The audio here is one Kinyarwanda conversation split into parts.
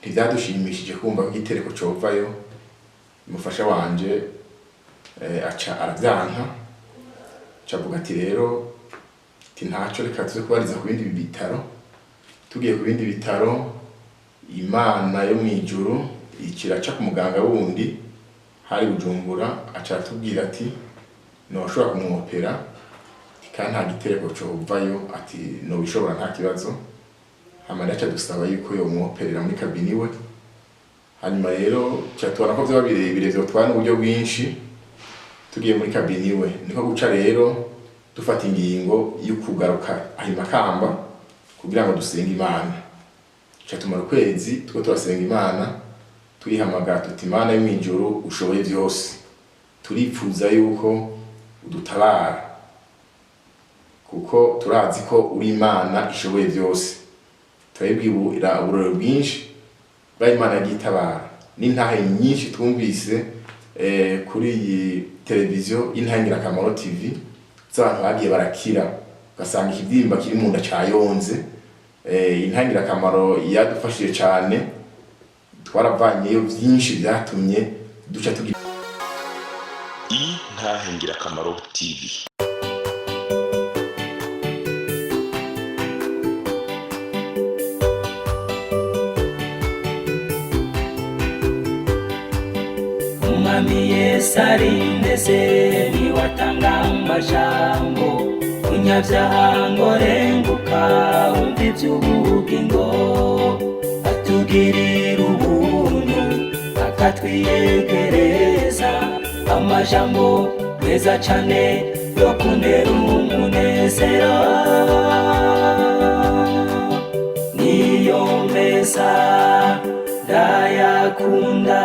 ntibyadushimishije kumva ko igitereko covayo. Umufasha wanje aca aravyanka, cavuga ati rero ntaco reka tuze kubariza ku bindi bitaro. Tugiye ku bindi bitaro, Imana yo mwijuru ikiraca ku muganga wundi hari Bujumbura, aca atubwira ati noshobora kumwopera kandi nta gitereko covayo, ati no bishobora nta kibazo. Hama ndaca dusaba yuko yo mwoperera muri kabini we. Hanyuma rero cyatubona ko byaba birebire vyotwara n'uburyo bwinshi. Tugiye muri kabini we niko guca rero dufata ingingo y'ukugaruka ahimakamba kugira ngo dusenge Imana. Catumara ukwezi tuko turasenga Imana, tuyihamagara tuti Imana yo mwijuru ushoboye byose, turipfuza yuko udutabara kuko turazi ko uri Imana ishoboye byose. Turabibwira uburoro bwinshi bwa Imana yagitabara n'intahe nyinshi twumvise kuri iyi televiziyo y'Intangirakamaro TV z'abantu bagiye barakira, ugasanga ikibyimba kiri mu nda cayonze. Intangirakamaro yadufashije cyane, twaravanyeyo byinshi byatumye duca tugira Intangirakamaro TV. Umwami Yesu arindeze niwatanga amajambo, unyabyaha ngo renguka wumva iby'ubugingo. Atugirira ubuntu akatwiyegereza, amajambo meza cyane yo kuntera umunezero. Niyo meza ndayakunda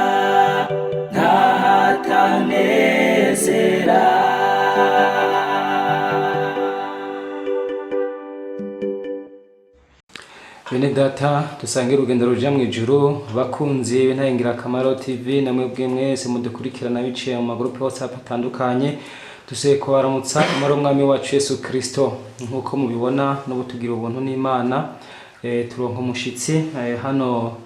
ntahatanezera. Bene data dusange urugendo ruja mu ijuru, bakunzi b'Intangirakamaro TV namwe bwe mwese mudukurikirana biciye mu magroupe WhatsApp atandukanye. Duseye ko baramutsa umara umwami wacu Yesu Kristo. Nkuko mubibona no butugira ubuntu n'Imana, turonka umushitsi hano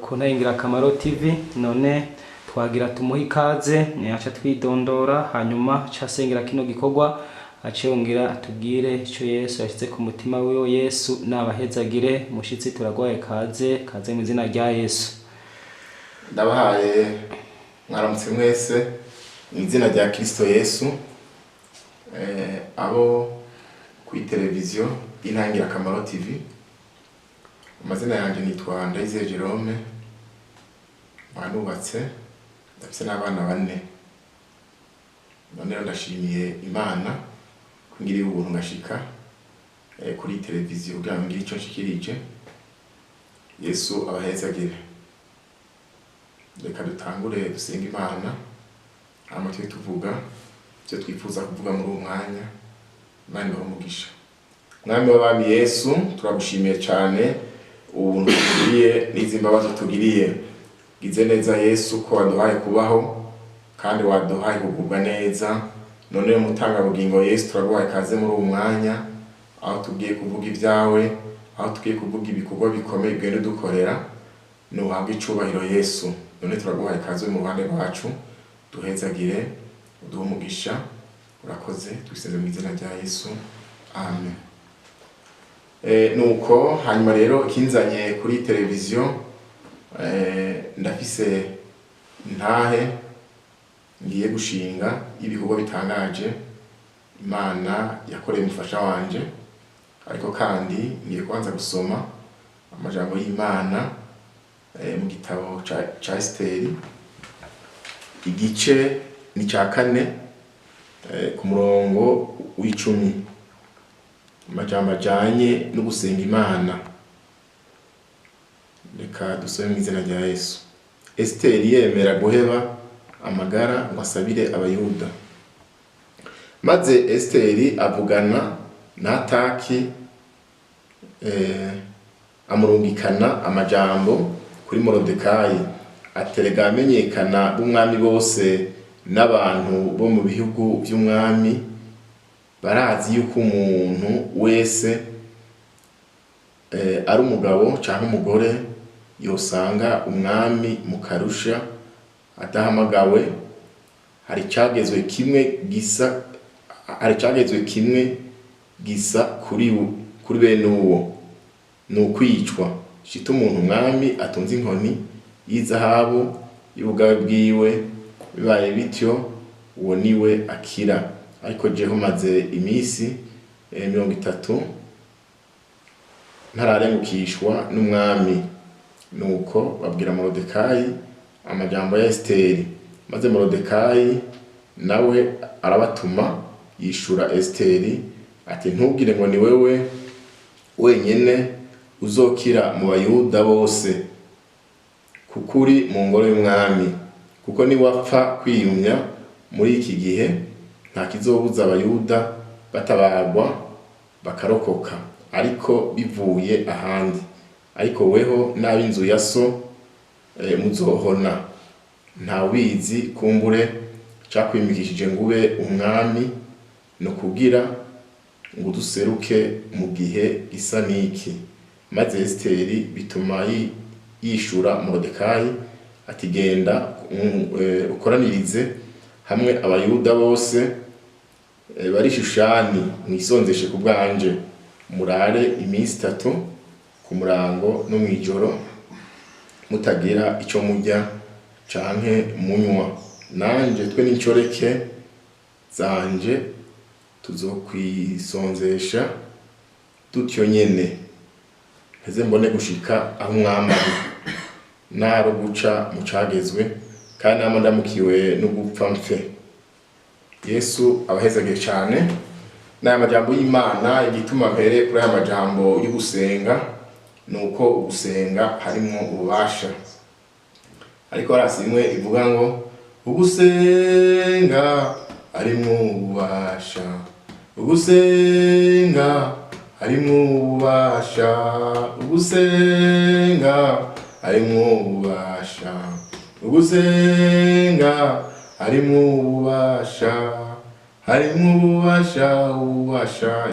ku Intangirakamaro TV. None twagira tumuha ikaze, aca twidondora hanyuma casengera kino gikorwa, ace yongera atubwire ico Yesu yashyize ku mutima wiwe. Yesu nabahezagire. Mushitsi turagwaye kaze mu izina rya Yesu. Ndabahaye mwaramutse mwese mu izina rya Kristo Yesu. Abo ku televiziyo y'Intangirakamaro TV, amazina yanjye nitwa Ndayizeye Jerome, banubatse ndafise n'abana 4. None ndashimiye Imana ngiriye ubuntu ngashika kuri televiziyo kugira ngo ngire icyo nshikirije. Yesu abahezagire. Reka dutangure dusenga Imana, amatwi tuvuga cyo twifuza kuvuga muri uwo mwanya. Imana ibamugisha. Mwami w'abami Yesu, turagushimiye cyane ubuntu tugiriye n'izimbabazo tugiriye. Gize neza Yesu ko waduhaye kubaho kandi waduhaye kugubwa neza. None mutanga bugingo Yesu, turaguhaye kaze muri uwo mwanya, aho tugiye kuvuga ibyawe, aho tugiye kuvuga ibikorwa bikomeye bwende dukorera. Nuhabwe icubahiro Yesu. None turaguhaye kaze mu ruhande rwacu, duhezagire, uduhe umugisha. Urakoze, twiseze mu izina rya Yesu, amen. Nuko hanyuma rero kinzanye kuri televiziyo, ndafise ntahe ngiye gushinga ibikorwa bitangaje Imana yakoreye umufasha wanje. Ariko kandi ngiye kubanza gusoma amajambo y'Imana mu gitabo ca Esteri, igice ni ca 4 ku murongo w'10. Amajambo ajanye no gusenga Imana. Reka dusome mu izina rya Yesu. Esteri yemera guheba amagara ngo asabire abayuda. Maze Esteri avugana na Hataki, amurungikana amajambo kuri Morodekayi, aterega amenyekana b'umwami bose n'abantu bo mu bihugu by'umwami barazi yuko umuntu wese ari umugabo cyangwa umugore yosanga umwami mu karusha adahamagawe, hari icyagezwe kimwe gisa kuri bene uwo, ni ukwicwa. Shita umuntu umwami atunze inkoni y'izahabu y'ubugabe bwiwe, bibaye bityo uwo niwe akira. Ariko jeho maze iminsi 30 ntararengukishwa n'umwami. Nuko babwira Morodekayi amajambo ya Esiteri, maze Morodekayi nawe arabatuma yishura Esiteri ati ntubwire ngo ni wewe wenyene uzokira mu Bayuda bose, kuko uri mu ngoro y'umwami, kuko niwapfa kwiyumya muri iki gihe nta kizobuza Abayuda batabagwa bakarokoka, ariko bivuye ahandi. Ariko weho n'ab'inzu ya so muzohona. Nta wizi kumbure cakwimikishije ngube umwami, no kugira ngo duseruke mu gihe gisa niki. Maze Esiteri bituma yishura Morodekayi ati genda ukoranirize hamwe Abayuda bose bari Shushani, mwisonzeshe ku bwanje, murare iminsi 3 ku murango no mwijoro mutagira ico murya canke munywa. Nanje twe n'incoreke zanje tuzokwisonzesha dutyo nyene, mpeze mbone gushika aho umwami ari, naro guca mu cagezwe, kandi nama ndamukiwe no gupfa mfe. Yesu abahezagire cyane. N'aya majambo y'Imana, igituma mpere kuri aya majambo yo gusenga nuko ugusenga harimo ububasha. Ariko harasimwe ivuga ngo ugusenga harimo ububasha, ugusenga harimo ububasha, ugusenga harimo ububasha, ugusenga harimo ububasha, harimo ububasha.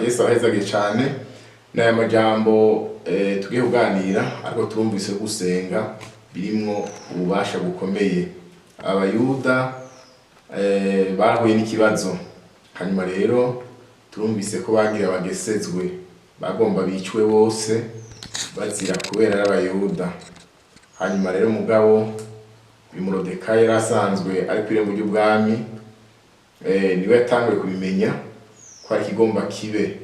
Yesu abahezagiye cyane. N'aya majambo tugiye kuganira, ariko turumvise gusenga birimo ububasha bukomeye. Abayuda bahuye n'ikibazo, hanyuma rero turumvise ko bagira bagesezwe, bagomba bicwe bose bazira kubera Abayuda. Hanyuma rero mugabo Morodekayi yarasanzwe ari kw'irembo ry'ubwami, niwe yatanguye kubimenya ko ari kigomba kibe.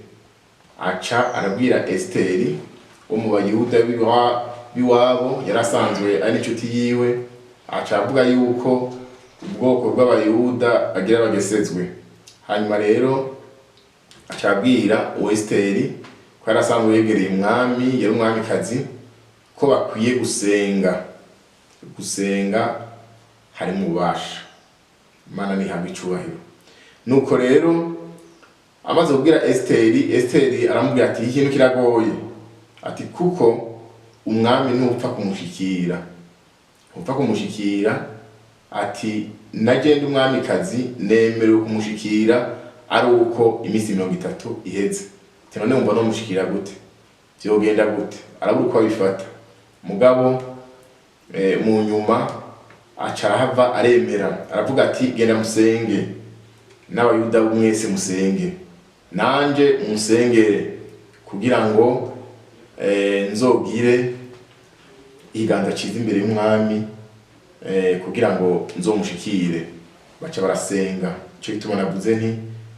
Aca arabwira Esiteri wo mu Bayuda biwabo, yarasanzwe ari n'inshuti yiwe, aca avuga yuko ubwoko bw'Abayuda agira bagesezwe. Hanyuma rero aca abwira Esiteri ko yarasanzwe yegereye umwami, yari umwamikazi, ko bakwiye gusenga. Gusenga harimo ububasha. Imana nihabwe icubahiro. Nuko rero amaze kubwira Esiteri aramubwira ati ikintu kiragoye, ati kuko umwami ntupfa kumushikira, ati nagenda umwamikazi nemerewe kumushikira ari uko iminsi 30 iheze. None umva no mushikira gute, byogenda gute? Arabura uko abifata. Mugabo mu nyuma aca arahava aremera, aravuga ati genda musenge, n'Abayuda mwese musenge, nanje musengere, kugira ngo nzogire iganda ciza imbere y'umwami, kugira ngo nzomushikire. Baca barasenga. Ico gituma navuze nti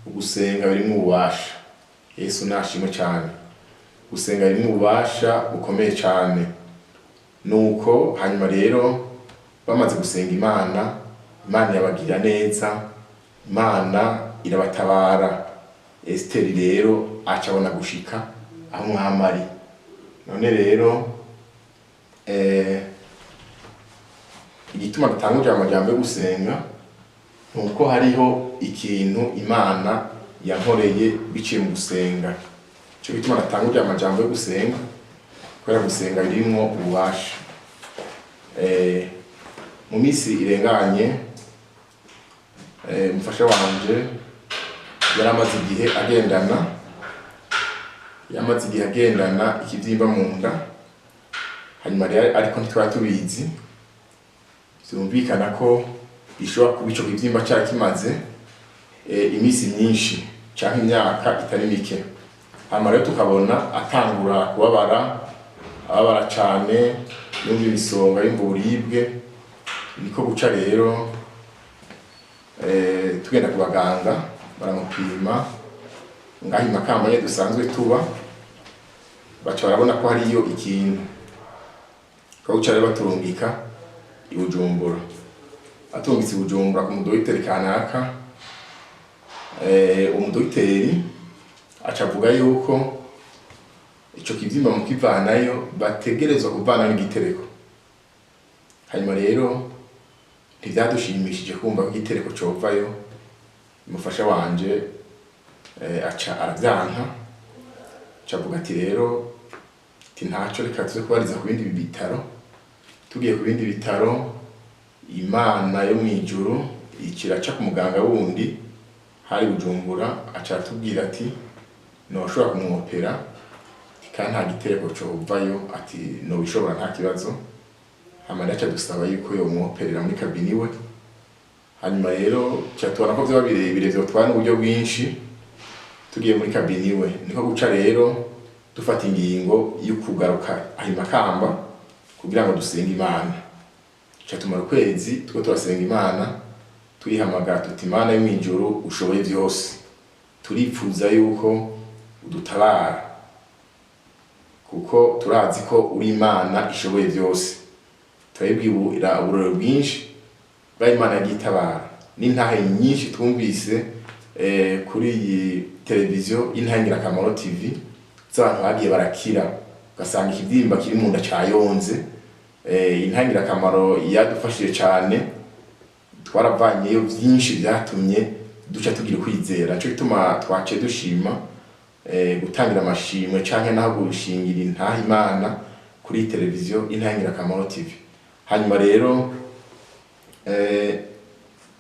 ugusenga birimo ububasha. Yesu nashimwe cyane. Gusenga birimo ububasha bukomeye cyane. Nuko hanyuma rero bamaze gusenga Imana yabagira neza, Imana irabatabara. Esiteri rero acabona gushika aho umwami ari. None rero igituma dutanguje amajambo yo gusenga nuko hariho ikintu Imana yankoreye biciye mu gusenga. Ico gituma natanguje amajambo yo gusenga, kubera gusenga birimo ububasha. Mu minsi irenganye umufasha wanje yaramaze igihe agendana ikivyimba mu nda, hanyuma rero ariko ntitwari tubizi, byumvikana ko bishobora kuba ico kivyimba cyari kimaze iminsi myinshi canke imyaka itari mike. Hanyuma rero tukabona atangura ababara cane, yumva ibisonga, yumva uburibwe. Niko guca rero tugenda ku baganga baramupima ngaho i Makamba nyene dusanzwe tuba, baca barabona ko hariyo ikintu. Ko guca rero baturungika i Bujumbura. Atungitse i Bujumbura ku mudogiteri kanaka, umudogiteri aca avuga yuko ico kivyimba mu kivanayo bategerezwa kuvana n'igitereko. Hanyuma rero ntivyadushimishije kumva ko igitereko covayo. Umufasha wanje aca aravyanka, aca avuga ati rero ntaco, reka tuze kubariza ku bindi bitaro. Tugiye ku bindi bitaro, Imana yo mwijuru ikiraca ku muganga wundi hari Bujumbura, aca atubwira ati noshobora kumwopera kandi nta gitereko covayo, ati nobishobora nta kibazo. Hanyuma aca dusaba yuko yomwoperera muri kabini we. Hanyuma rero tubona ko vyoba birebire, vyotwara n'uburyo bwinshi. Tugiye muri kabini we, niko guca rero dufata ingingo yo kugaruka aho i Makamba kugira ngo dusenge Imana. Tumara ukwezi tuko turasenga Imana, tuyihamagara tuti Imana yo mwijuru ushoboye vyose, turipfuza yuko udutabara kuko turazi ko uri Imana ishoboye vyose. Turabibwira uburoro bwinshi bwa Imana yagitabara, n'intahe nyinshi twumvise kuri iyi televiziyo y'Intangirakamaro TV z'abantu bagiye barakira, ugasanga ikivyimba kiri mu nda cayonze. Intangirakamaro yadufashije cane, twaravanyeyo vyinshi vyatumye duca tugira kwizera. Nico gituma twaciye dushima gutangira amashimwe canke naho gushingira intahe Imana kuri televiziyo y'Intangirakamaro TV. Hanyuma rero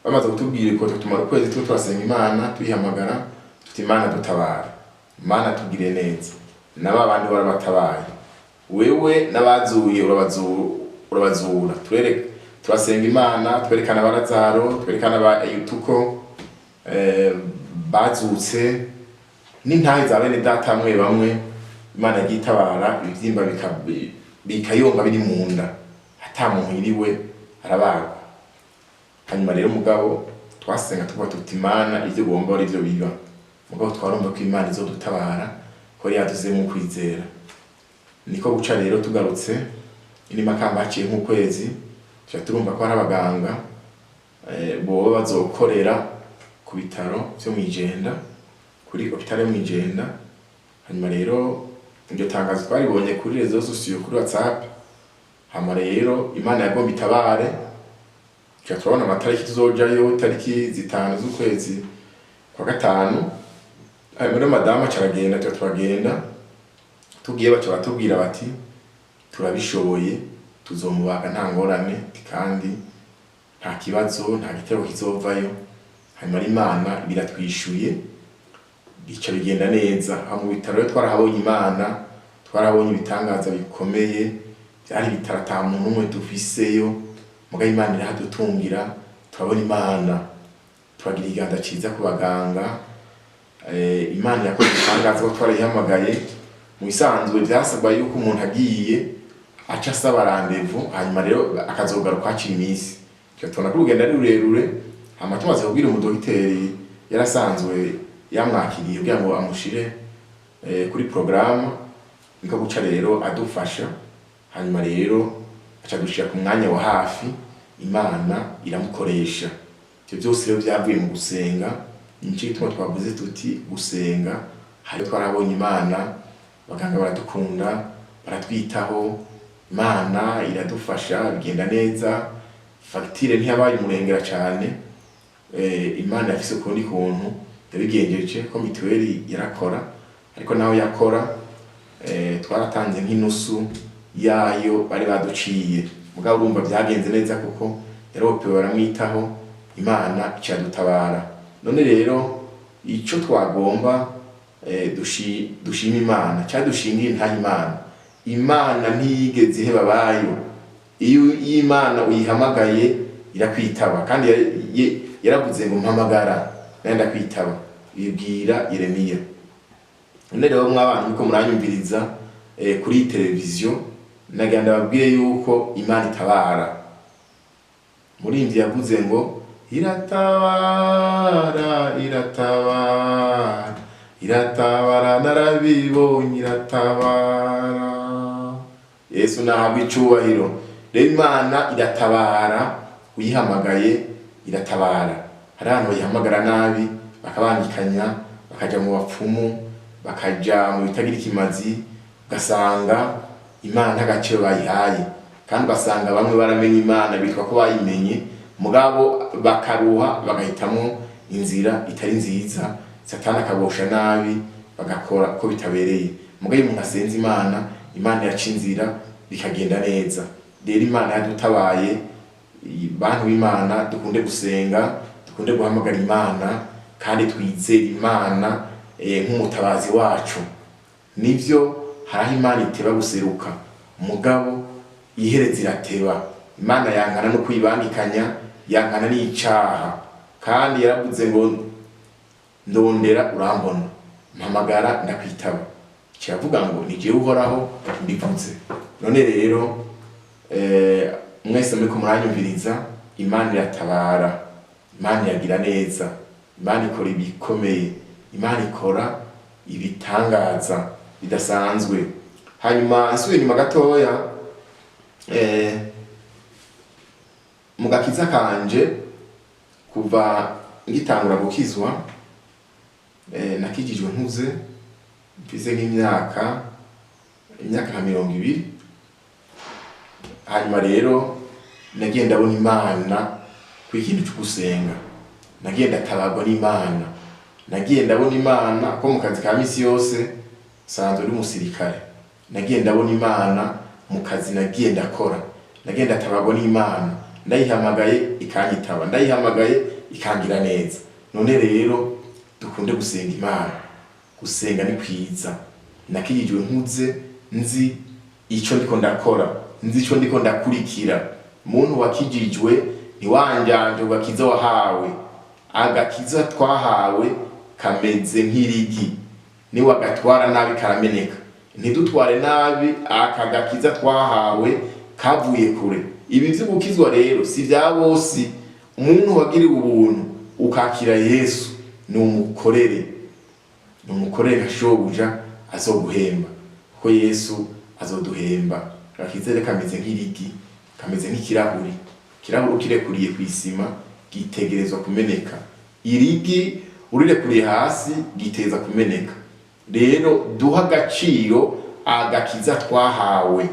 bamaze kutubwira ko tumara ukwezi tuko turasenga Imana, tuyihamagara tuti Imana dutabara, Imana tugire neza. Naba bandi barabatabaye, wewe nabazuye urabazura. Turasenga Imana, twerekana Barazaro, twerekana ba Yutuko bazutse, n'intahe za bene data bamwe Imana yagitabara, ibivyimba bikayonga biri mu nda, ata muntu iriwe arabagwa. Hanyuma rero mugabo twasenga tuvuga tuti Imana ivyo ugomba ari vyo biba. Mugabo twarumva ko Imana izodutabara, ko yaduze mu kwizera. Niko guca rero tugarutse i Makamba haciye nk'ukwezi, tuca turumva ko hari abaganga boba bazokorera ku bitaro vyo mw'Ijenda, kuri hopitale yo mw'Ijenda. Hanyuma rero iryo tangazo twaribonye kuri rezo sosiyo, kuri WhatsApp. Hama rero Imana yagomba itabare, tuca turabona amatariki tuzojayo, tariki 5 z'ukwezi kwa gatanu. Hanyuma rero madama caragenda, tuca turagenda. Tugiye baca batubwira bati turabishoboye, tuzomubaga nta ngorane, kandi nta kibazo, nta gitero kizovayo. Hanyuma Imana biratwishuye, bica bigenda neza. Mu bitaro twarahabonye Imana, twarabonye ibitangaza bikomeye, byari bitaro ata muntu umwe dufiseyo, mugabo Imana irahadutungira. Turabona Imana, turagira iganda ciza ku baganga. Imana yakoze ibitangaza ko twarayihamagaye. Mu bisanzwe byasabwa yuko umuntu agiye aca asaba rendez-vous, hanyuma rero akazogaruka hakiri iminsi. Tubona ko urugendo ari rurerure. Hama tumaze kubwira umudogiteri yarasanzwe yamwakiriye kugira ngo amushire kuri programme, niko guca rero adufasha. Hanyuma rero aca dushira ku mwanya wa hafi, Imana iramukoresha. Ivyo byose rero byavuye mu gusenga. Nico gituma twavuze tuti gusenga, hari twarabonye Imana, baganga baradukunda, baratwitaho, Imana iradufasha, bigenda neza. Fagitire ntiyabaye umurengera cane. Imana yafise ukundi kuntu yabigenjeje, ko mituweli yarakora, ariko naho yakora twaratanze nk'inusu yayo bari baduciye. Mugabo urumva byagenze neza kuko yaropewe baramwitaho, Imana icadutabara. None rero ico twagomba dushima Imana, cyadushingiye nta Imana. Imana ntiyigeze iheba abayo. Iyo Imana uyihamagaye irakwitaba, kandi yaravuze ngo mpamagara naye ndakwitaba, ibwira Yeremiya. None rero mw'abantu muko muranyumviriza kuri televiziyo, nagira ndababwire yuko Imana itabara. Murimvyi yavuze ngo iratabara, iratabara, iratabara, narabibonye iratabara. Yesu nahabwa icubahiro. Rero Imana iratabara, uyihamagaye iratabara. Hari abantu bayihamagara nabi, bakabandikanya, bakaja mu bapfumu, bakaja mu bitagira ikimazi, ugasanga Imana ntagaciro bayihaye, kandi ugasanga bamwe baramenye Imana bitwa ko bayimenye, mugabo bakaruha bagahitamo inzira itari nziza, Satani akabosha nabi, bagakora ko bitabereye. Mugabo umuntu asenze Imana, Imana yaca inzira bikagenda neza. Rero Imana yadutabaye, bantu b'Imana dukunde gusenga, dukunde guhamagara Imana, kandi twizere Imana nk'umutabazi wacu. Nivyo haraho Imana iteba guseruka, mugabo ihereza irateba. Imana yankana no kwibandikanya, yankana n'icaha, kandi yaravuze ngo ndondera urambona, mpamagara ndakwitaba. Kiravuga ngo ni jewe Uhoraho mbivuze. None rero mwese muriko muranyumviriza, Imana iratabara, Imana iragira neza, Imana ikora ibikomeye, Imana ikora ibitangaza bidasanzwe. Hanyuma nsubiye inyuma gatoya, mu gakiza kanje kuva ngitangura gukizwa, nakijijwe nkuze, mfise nk'imyaka nka 20. Hanyuma rero nagiye ndabona Imana kw'ikintu cyo gusenga, nagiye ndatabagwa n'Imana, nagiye ndabona Imana ko mu kazi ka misi yose sanzwe uri umusirikare, nagiye ndabona Imana mu kazi nagiye ndakora, nagiye ndatabagwa n'Imana, ndayihamagaye ikanyitaba, ndayihamagaye ikangira neza. None rero dukunde gusenga Imana, gusenga ni kwiza. Nakijijwe nkuze, nzi ico ndiko ndakora, nzi ico ndiko ndakurikira. Muntu wakijijwe ntiwanjanje ugakiza wahawe, agakiza twahawe kameze nk'irigi, ni wagatwara nabi karameneka. Ntidutware nabi akagakiza twahawe kavuye kure. Ibi vyo gukizwa rero si vya bose. Umuntu wagiriwe ubuntu ukakira Yesu ni umukorere, ni umukorere gashobuja azoguhemba, kuko Yesu azoduhemba. Agakiza rero kameze nk'irigi, kameze nk'ikirahuri. Kirahuri ukirekuriye kw'isima gitegerezwa kumeneka, irigi urirekuriye hasi giteza kumeneka. Rero duha agaciro agakiza twahawe.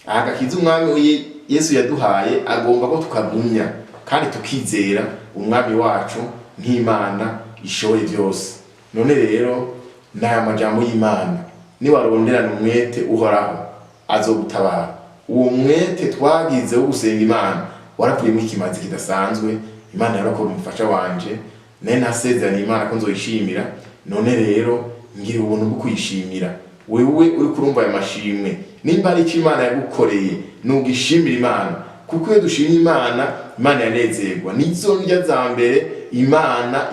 Agakiza umwami Yesu yaduhaye agomba ko tukagumya, kandi tukizera umwami wacu nk'Imana ishoboye byose. None rero naya majambo y'Imana, ni waronderana umwete Uhoraho azogutabara. Uwo mwete twagize wo gusenga Imana waravuyemo ikimazi kidasanzwe. Imana yarakora umufasha wanje, naye nasezerana Imana ko nzoyishimira. None rero ngira ubuntu bwo kuyishimira. Wewe uri kurumva aya mashimwe, nimba ari icyo Imana yagukoreye nugishimira Imana, kuko iyo dushimye Imana, Imana yanezerwa. Nizo ndya za mbere Imana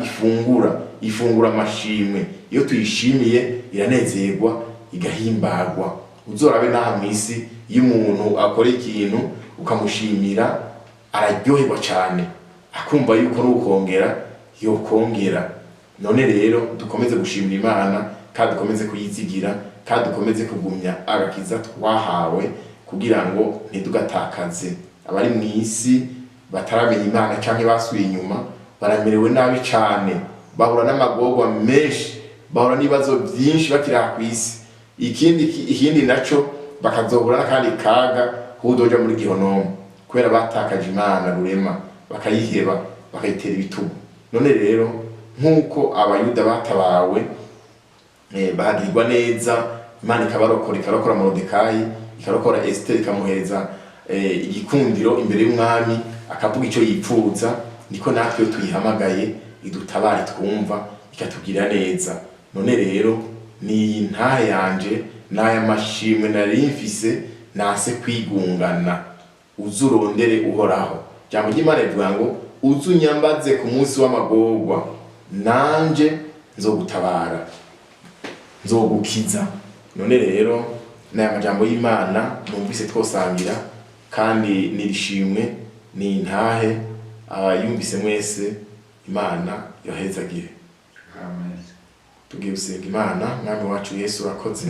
ifungura amashimwe. Iyo tuyishimiye iranezerwa, igahimbagwa. Uzorabe naha mw'isi, iyo umuntu akora ikintu ukamushimira araryoherwa cyane, akumva yuko n'ukongera yokongera. None rero dukomeze gushimira Imana, kandi dukomeze kuyizigira, kandi dukomeze kugumya agakiza twahawe, kugira ngo ntidugatakaze. Abari mw'isi bataramenya Imana canke basubiye inyuma baramerewe nabi cane, bahura n'amagorwa menshi, bahura n'ibibazo byinshi bakira kw'isi. Ikindi naco bakazohura n'akandi kaga kudoja muri gihonomo, kubera batakaje Imana rurema, bakayiheba, bakayitera ibitugu. None rero nkuko abayuda batabawe bahagirwa neza, Imana ikarokora Morodekayi, ikarokora Esiteri, ikamuhereza igikundiro imbere y'umwami, akavuga ico yipfuza, niko natwe tuyihamagaye idutabare twumva, ikatugirira neza. None rero ni ntahe yanje n'aya mashimwe nari mfise nase kwigungana uzurondere uhoraho. Jambo ry'Imana rivuga ngo uzunyambaze ku munsi w'amagorwa nanje nzogutabara nzogukiza. None rero n'aya majambo y'Imana numvise twosangira kandi nirishimwe ni intahe abayumvise mwese Imana yohezagire. Amen. Tugiye gusenga Imana. Mwami wacu Yesu urakoze,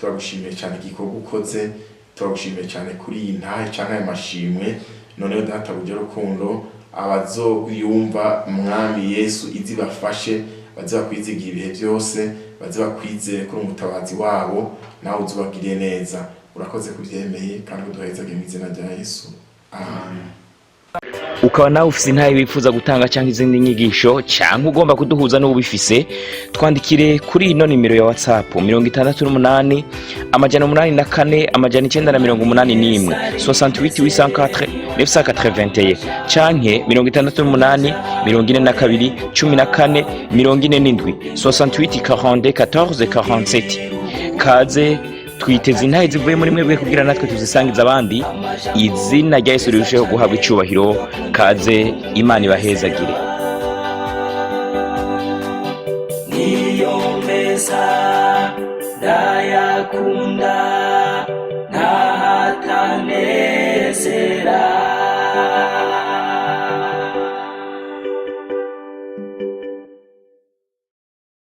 turagushimiye cyane igikorwa ukoze, turagushimiye cyane kuri iyi ntahe canke aya mashimwe. Noneho data buryo rukundo abazoyumva Mwami Yesu izi bafashe baze bakwizigira ibihe byose, baze bakwizere kuri umutabazi wabo, nawe uzubagiriye neza. Urakoze kuvyemeye kandi uduhezage mu izina rya Yesu. Amen. Ukaba nawe ufise intahe wifuza gutanga cyangwa izindi nyigisho cyangwa ugomba kuduhuza n'ubifise, twandikire kuri ino nimero ya WhatsApp 68 884 981 68 804 canke 68 42 14 47 68 42 14 47. Kaze twiteze intahe zivuye muri mwebwe kugira natwe tuzisangiza abandi. Izina rya Yesu rirusheho guhabwa icubahiro. Kaze, Imana ibahezagire. niyo meza ndayakunda.